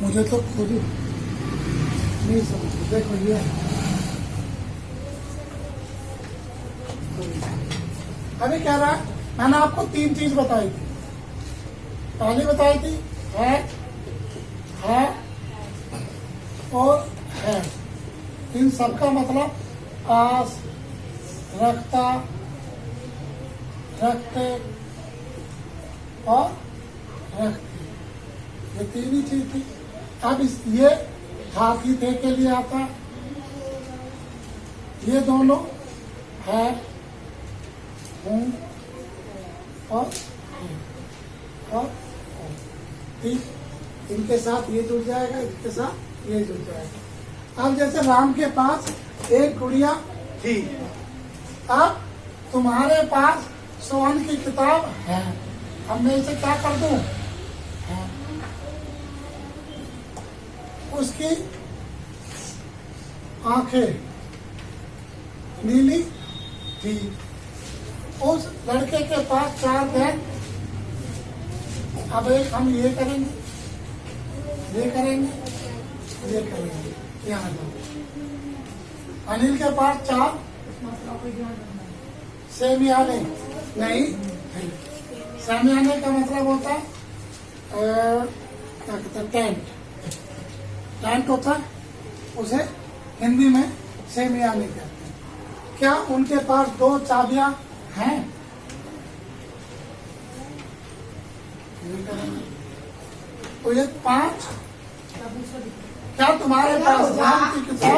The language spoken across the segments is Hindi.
मुझे तो खुद नहीं समझ। देखो ये अभी कह रहा है, मैंने आपको 3 चीज बताई थी। पहली बताई थी है और है। इन सबका मतलब पास, रखता, रखते और रखते, ये 3 ही चीज थी। अब ये था थी थे के लिए आता है। ये दोनों है, हूँ और ठीक, इनके साथ ये जुड़ जाएगा, इनके साथ ये जुड़ जाएगा। अब जैसे राम के पास एक गुड़िया थी, अब तुम्हारे पास सोहन की किताब है। अब मैं इसे क्या कर दूं? है। उसकी आंखें नीली थी। उस लड़के के पास 4 बैग। अब एक हम ये करेंगे, ये करेंगे, ये करेंगे। यहाँ जाओ। अनिल के पास 4 सेमियाने नहीं। सेमियाने का मतलब होता है क्या कहते हैं, टेंट। टेंट होता है, उसे हिंदी में सेमियाने कहते हैं। क्या उनके पास 2 चाबियां हैं? तो ये 5। क्या तुम्हारे पास राम की किताब?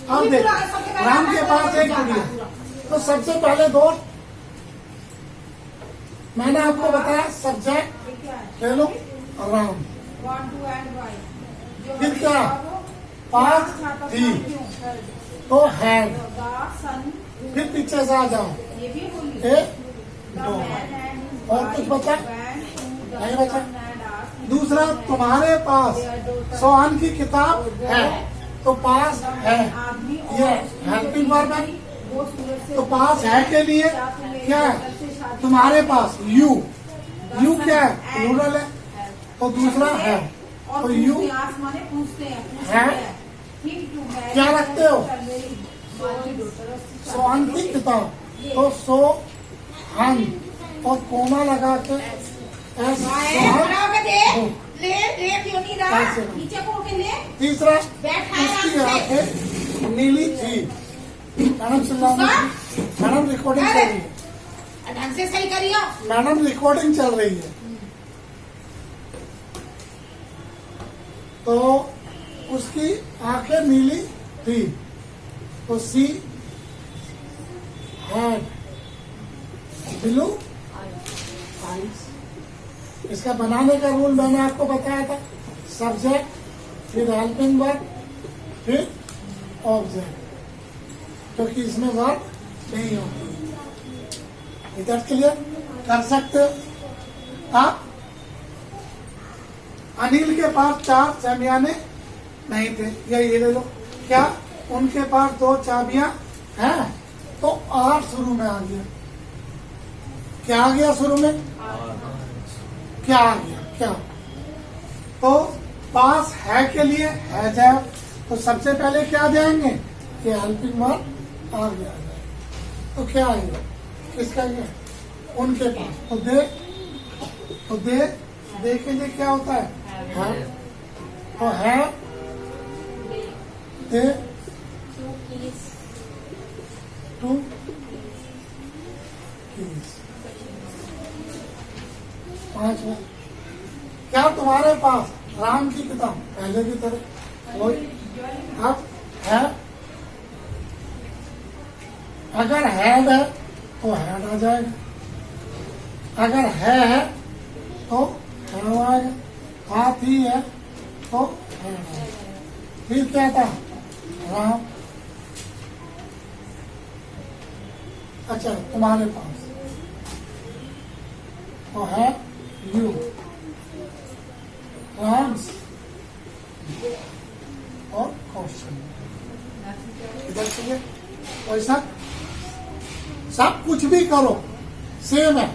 अब देखो, राम के पास एक गुड़िया। तो सबसे पहले 2 मैंने आपको बताया, सब्जेक्ट ले लो राम। फिर क्या? 5 थी तो है। फिर पीछे से आ जाओ, 1 2 और कुछ बचा नहीं बचा। दूसरा, तुम्हारे पास सोहन की किताब है, तो पास है, ये हेल्पिंग वर्ब है। तो पास है के लिए क्या है? तुम्हारे पास यू क्या है? प्लूरल है। तो दूसरा है, तो यू है। क्या रखते हो? सोहन की किताब। तो सोहन और कोमा लगा के तीसरा, उसकी आंखें नीली थी। मैडम मैडम रिकॉर्डिंग चल रही है। ढंग से सही करियो। मैडम रिकॉर्डिंग चल रही है। तो उसकी आंखें नीली थी। तो सी हैड ब्लू आईज। इसका बनाने का रूल मैंने आपको बताया था। सब्जेक्ट, फिर हेल्पिंग वर्ब, फिर ऑब्जेक्ट, क्योंकि इसमें वर्ब नहीं होती। इधर क्लियर कर सकते हो आप। अनिल के पास 4 सेमियाने नहीं थे, ये ले लो। क्या उनके पास 2 चाबियां हैं? तो 8 शुरू में आ गया। क्या आ गया शुरू में? क्या आ गया? क्या? तो पास है के लिए है जाए, तो सबसे पहले क्या जाएंगे? कि हेल्पिंग वर्ब आ गया। तो क्या आएगा? किसका क्या? उनके पास। तो दे के लिए क्या होता है? तो है दे 2 keys। 5 है। क्या तुम्हारे पास राम की किताब पहले की तरह वही अब है? अगर हैड है तो हैड आ जाएगा। अगर है तो है आएगा। हाथी है तो है आएगा। फिर क्या था? राम। अच्छा, तुम्हारे पास तो है यू, राम्स और क्वेश्चन। इधर चलिए, वैसा सब कुछ भी करो सेम है।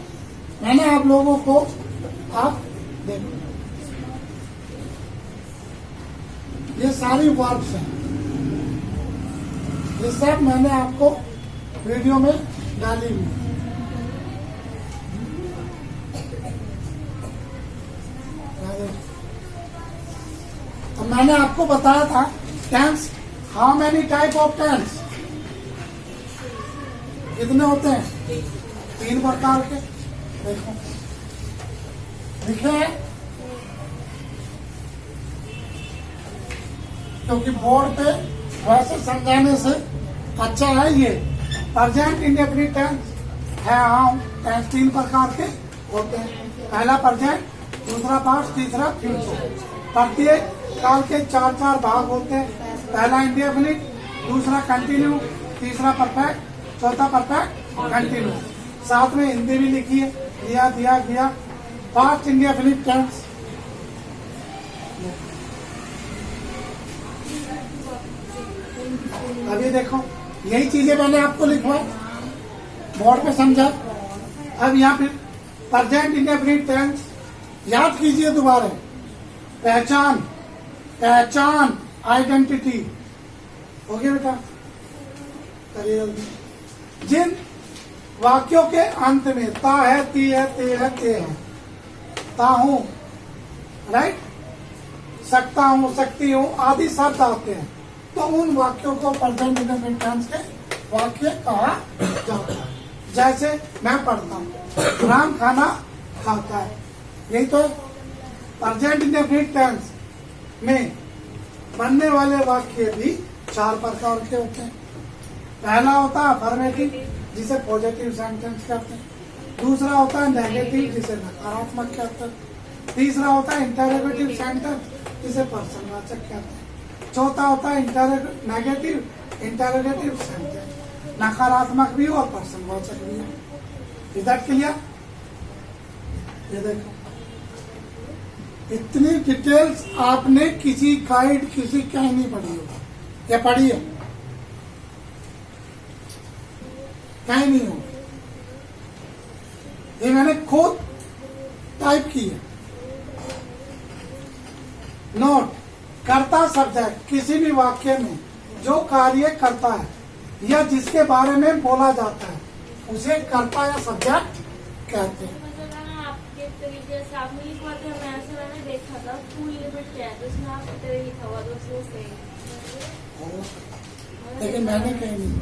मैंने आप लोगों को आप देखो ये सारी वर्ड्स हैं, ये सब मैंने आपको वीडियो में डाली हुई है। तो मैंने आपको बताया था tense, how many type of tense, कितने होते हैं? 3 प्रकार के। देखो लिखे हैं, क्योंकि बोर्ड पे वैसे समझाने से अच्छा है। ये प्रेजेंट इंडेफिनिट टेंस है, हाँ टेंस 3 प्रकार के होते हैं। पहला प्रेजेंट, दूसरा पास्ट, तीसरा फ्यूचर। प्रत्येक काल के 4 भाग होते हैं। पहला इंडेफिनिट, दूसरा कंटिन्यू, तीसरा परफेक्ट, चौथा परफेक्ट कंटिन्यू। साथ में हिंदी भी लिखी है, दिया दिया गया। पास्ट इंडेफिनिट टेंस, अभी देखो यही चीजें मैंने आपको लिखवाई, बोर्ड पे समझा। अब यहाँ पे प्रेजेंट इंडेफिनिट टेंस याद कीजिए दोबारा। पहचान, पहचान, आइडेंटिटी। हो गया बेटा, करिए जल्दी। जिन वाक्यों के अंत में ता है, ती है, ते है, ते है, ता हूं, राइट, सकता हूं, सकती हूं आदि शब्द आते हैं, तो उन वाक्यों को प्रेजेंट इंडेफिनिट टेंस के वाक्य कहा जाता है। जैसे मैं पढ़ता हूं, राम खाना खाता है, यही तो प्रेजेंट इंडेफिनिट टेंस में बनने वाले वाक्य भी 4 प्रकार के होते हैं। पहला होता है अफर्मेटिव, जिसे पॉजिटिव सेंटेंस कहते हैं। दूसरा होता है नेगेटिव, जिसे नकारात्मक कहते हैं। तीसरा होता है इंटरोगेटिव सेंटेंस, जिसे प्रश्नवाचक कहते हैं। चौथा होता है नेगेटिव इंटरोगेटिव सेंटेंस, नकारात्मक भी और प्रश्नवाचक भी है। Is that clear? ये देखो, इतनी डिटेल्स आपने किसी गाइड, किसी कहीं नहीं पढ़ी होगी। या पढ़ी है? कहीं नहीं हो। ये मैंने खुद टाइप की है। नोट, कर्ता सब्जेक्ट किसी भी वाक्य में जो कार्य करता है या जिसके बारे में बोला जाता है उसे कर्ता या सब्जेक्ट कहते हैं। आपके तरीके से आपने लिखवा था, मैंने देखा था फुल लिमिट क्या है, तो उसमें आपकी तरह लिखा हुआ तो उसमें सही। लेकिन मैंने कहीं नहीं,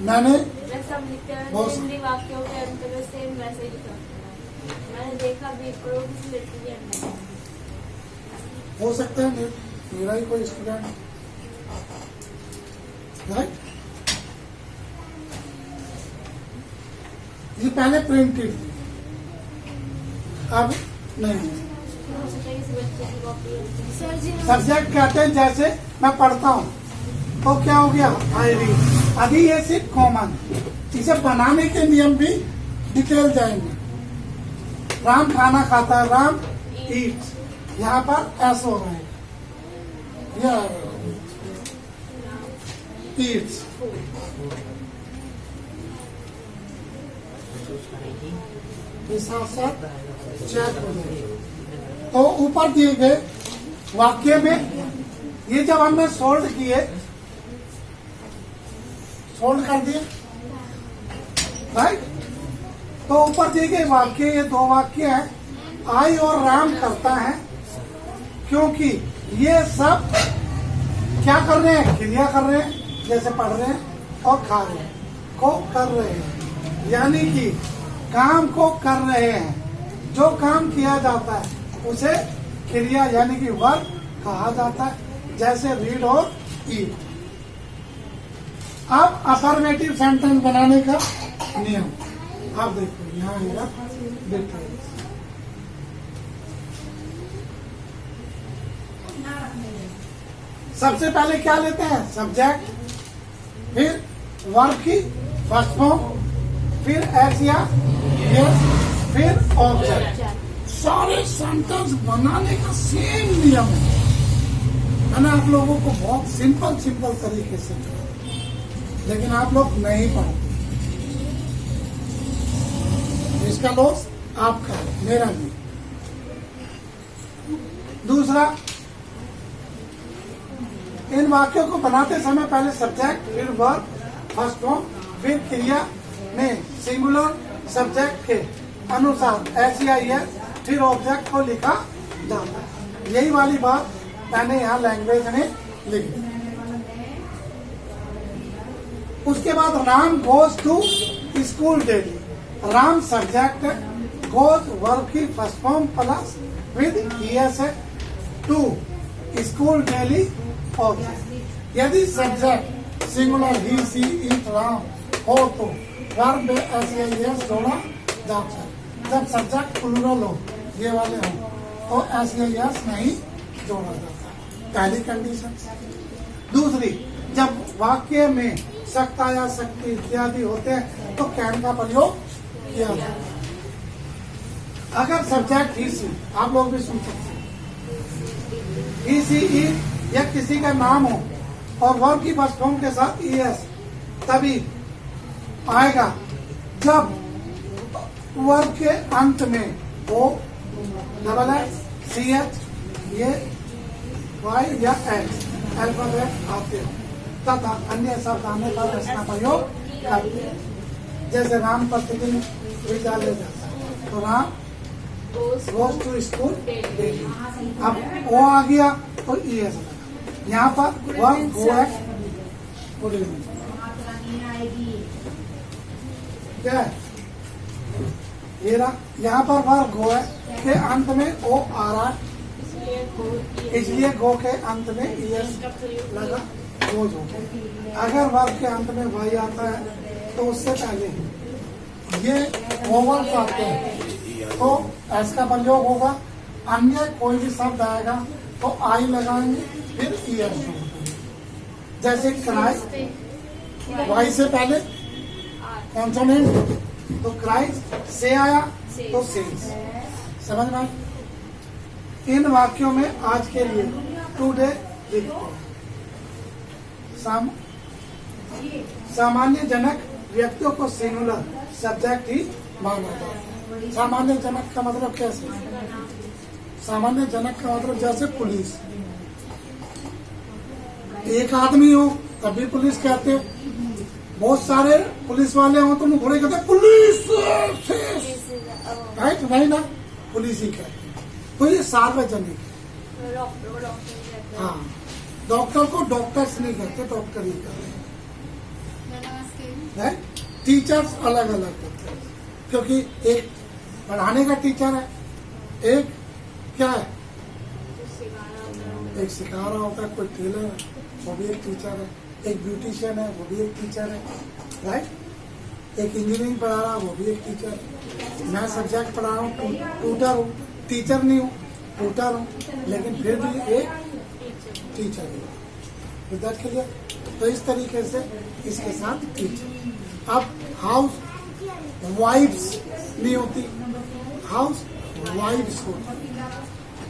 मैंने सब लिखते हैं बहुत हिंदी वाक्यों के अंत में सेम वैसे ही लिखा। मैंने देखा भी हो सकता है मेरा ही कोई स्टूडेंट, राइट। ये पहले प्रिंटेड थी, अब नहीं। सब्जेक्ट कहते हैं, जैसे मैं पढ़ता हूँ तो क्या हो गया, आई रीड। अभी ये सिर्फ कॉमन, इसे बनाने के नियम भी डिटेल जाएंगे। राम खाना खाता है, राम ईट्स, यहाँ पर एस हो रहा है, ईट्स। साथ साथ चेक हो जाएगा। तो ऊपर दिए गए वाक्य में ये जब हमने सोल्ड किए, सोल्ड कर दिए, राइट। तो ऊपर दिए गए वाक्य, ये 2 वाक्य हैं। आई और राम करता है, क्योंकि ये सब क्या कर रहे हैं, क्रिया कर रहे हैं, जैसे पढ़ रहे हैं और खा रहे हैं, को कर रहे हैं, यानी कि काम को कर रहे हैं। जो काम किया जाता है उसे क्रिया यानी कि वर्ब कहा जाता है, जैसे रीड और ईट। अब अफर्मेटिव सेंटेंस बनाने का नियम आप देखो, यहाँ मेरा डिटेल्स। सबसे पहले क्या लेते हैं, सब्जेक्ट, फिर वर्ब की फर्स्ट फॉर्म, फिर एस या यस, फिर ऑब्जेक्ट। सारे सेंटेंस बनाने का सेम नियम है। मैंने आप लोगों को बहुत सिंपल तरीके से किया, लेकिन आप लोग नहीं पढ़ते। इसका लॉस आपका है, मेरा नहीं। दूसरा, इन वाक्यों को बनाते समय पहले सब्जेक्ट, फिर वर्ब, फर्स्ट फॉर्म, फिर क्रिया में सिंगुलर सब्जेक्ट के अनुसार SEIS, फिर ऑब्जेक्ट को लिखा जाता है। यही वाली बात मैंने यहाँ लैंग्वेज में लिखी। उसके बाद Ram goes to school daily. Ram subject, goes verb की first form plus with ES है, टू स्कूल डेली ऑब्जेक्ट। यदि subject singular he, she, it, Ram हो तो वर्ब में SEIS जोड़ा जाता है। जब सब्जेक्ट प्लूरल हो, ये वाले हो, तो SEIS नहीं जोड़ा जाता। पहली कंडीशन। दूसरी, जब वाक्य में सकता या शक्ति इत्यादि होते हैं तो कैन का प्रयोग किया जाता है। अगर सब्जेक्ट ही, सी, आप लोग भी सुन सकते हैं, ही, सी, इट या किसी का नाम हो और वर्ब की फर्स्ट फॉर्म के साथ ES तभी आएगा जब वर्ब के अंत में O, SS, CH, ये Y या X अल्फाबेट आते हो तथा अन्य शब्द आने पर इसका प्रयोग करते हैं। जैसे राम प्रतिदिन विद्यालय जाता है तो Ram goes to school daily. अब O आ गया तो ES लगा। यहाँ पर वर्ब गो है, क्या है ये रहा। यहाँ पर वर्ब गो है के अंत में O आ रहा है, इसलिए गो के अंत में ES लगा, गोज हो गया। अगर वर्ब के अंत में Y आता है तो उससे पहले ये वोवल्स आते हैं तो S का प्रयोग होगा। अन्य कोई भी शब्द आएगा तो I लगाएंगे, फिर ES। जैसे क्राई, Y से पहले कॉन्सोनेंट तो क्राइस्ट, से आया तो सेज। समझ में? इन वाक्यों में आज के लिए टुडे लिखते हैं। सामान्य जनक व्यक्तियों को सिंगुलर सब्जेक्ट ही माना जाता है। सामान्य जनक का मतलब कैसे? सामान्य जनक का मतलब जैसे पुलिस, एक आदमी हो तब भी पुलिस कहते हो, बहुत सारे पुलिस वाले हो तो घोड़े कहते हैं पुलिस, राइट? नहीं ना, पुलिस ही कहते हैं। तो ये सार्वजनिक है। हाँ, डॉक्टर को डॉक्टर्स नहीं कहते, डॉक्टर ही कहते हैं। टीचर्स अलग अलग होते हैं क्योंकि एक पढ़ाने का टीचर है, एक क्या है, एक सिखा रहा होता है, कोई टेलर है वो भी एक टीचर है, एक ब्यूटिशियन है वो भी एक टीचर है, राइट? एक इंजीनियरिंग पढ़ा रहा वो भी एक टीचर है। मैं सब्जेक्ट पढ़ा रहा हूँ, ट्यूटर हूँ, टीचर नहीं हूँ, ट्यूटर हूँ, लेकिन फिर भी एक टीचर है। विद्यार्थी के लिए तो इस तरीके से इसके साथ टीचर। अब हाउस वाइफ्स नहीं होती, हाउस वाइफ्स होती,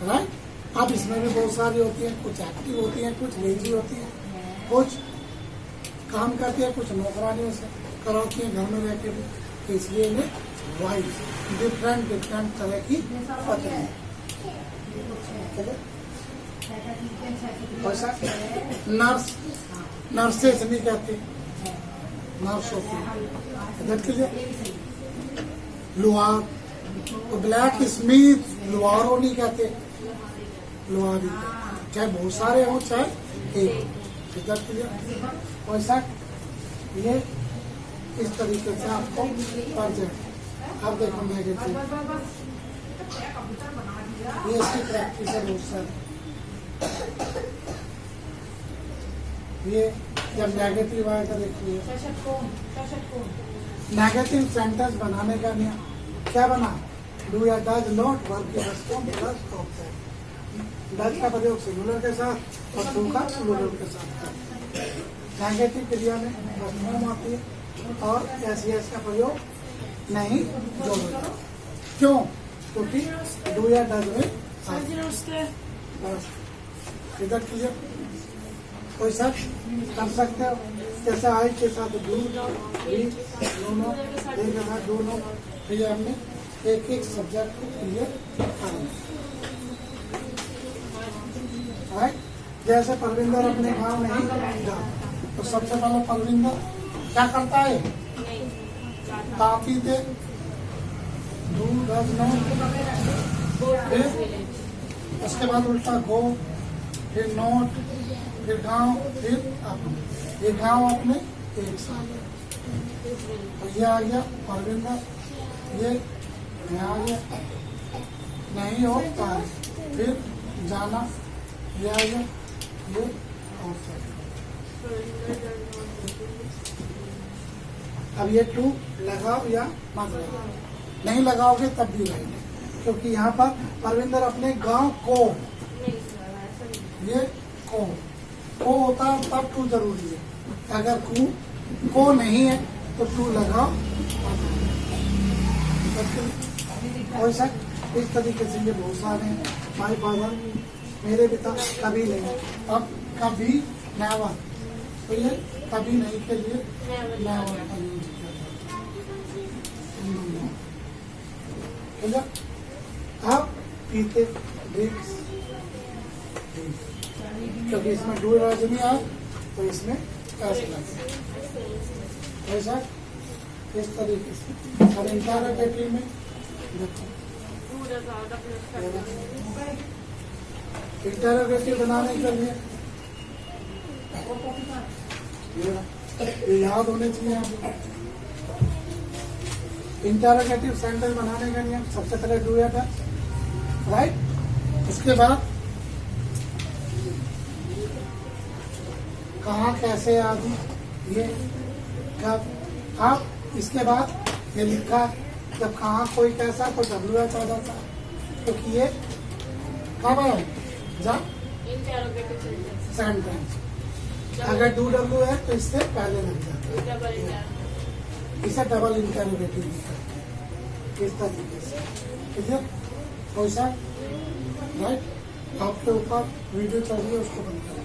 राइट? अब इसमें भी बहुत सारी होती हैं, कुछ एक्टिव होती हैं, कुछ लेजी होती हैं, कुछ काम करती है, कुछ नौकरानियों से कराती है घर में रह के भी, तो इसलिए इन्हें वाइफ डिफरेंट तरह की पत्नी है। वैसा नर्स, नर्सेस नहीं कहती, नर्स होती है। लुहार तो ब्लैक स्मिथ लुहारो नहीं कहते, लुहारी कहते, चाहे बहुत सारे हो चाहे एक। वैसा ये इस तरीके से आपको पढ़ जाए। अब देखो नेगेटिव, ये इसकी प्रैक्टिस है बहुत सारी। ये जब नेगेटिव आएगा देखिए, नेगेटिव सेंटेंस बनाने का नियम क्या बना, डू या डज नॉट वर्ब की प्लस ऑब्जेक्ट। डज का प्रयोग सिंगुलर के साथ और डू का प्लूरल के साथ। नेगेटिव क्रिया में फॉर्म आती है और एस का प्रयोग नहीं जोड़ा। क्यों? क्योंकि डू या डज में इधर क्लियर कोई शख्स कर सकते हो, जैसे आई के साथ डू, दोनों दोनों, फिर हमने एक एक सब्जेक्ट को क्लियर करना। जैसे परविंदर अपने गांव नहीं जाता, तो सबसे पहले परविंदर क्या करता है? नहीं ताती थे दूर फिर उसके बाद उल्टा गो, फिर नोट, फिर गांव, फिर अपने। ये गांव अपने एक साल, तो ये आ गया परविंदर, ये मैं आ गया, नहीं हो तारीख, फिर जाना, ये आ गया, ये और चल। अब ये टू लगाओ या मत लगाओ, नहीं लगाओगे तब भी रहेंगे, क्योंकि यहाँ पर परविंदर अपने गांव को, नहीं सर ऐसा नहीं। ये को होता है तब टू जरूरी है। अगर को नहीं है तो टू लगाओ। वैसा इस तरीके से ये बहुत सारे हैं। माई फादर, मेरे पिता, कभी नहीं, अब कभी नेवर, तो ये कभी नहीं के लिए नेवर का यूज किया जाता है। ठीक है, अब पीते ड्रिंक्स, क्योंकि इसमें डू राजनी आए तो इसमें ऐसे लगे, ऐसा इस तरीके से। और इंटरोगेटिव में देखो, इंटरोगेटिव बनाने के लिए ये याद होने चाहिए आपको। इंटरोगेटिव सेंटेंस बनाने का नियम, सबसे पहले डू या डज, राइट। उसके बाद कहाँ, कैसे, आदि, ये कब, अब इसके बाद ये लिखा जब कहाँ कोई कैसा तो WH आ जाता है, क्योंकि ये कब है, जब इंटरोगेटिव सेंटेंस। अगर डू डब्ल्यू है तो इससे पहले लग जाता है, डबल इसे डबल इंटरोगेटिव लिखा है इस तरीके से। ठीक है, वैसा राइट। आपके ऊपर वीडियो चल रही है, उसको बंद करें।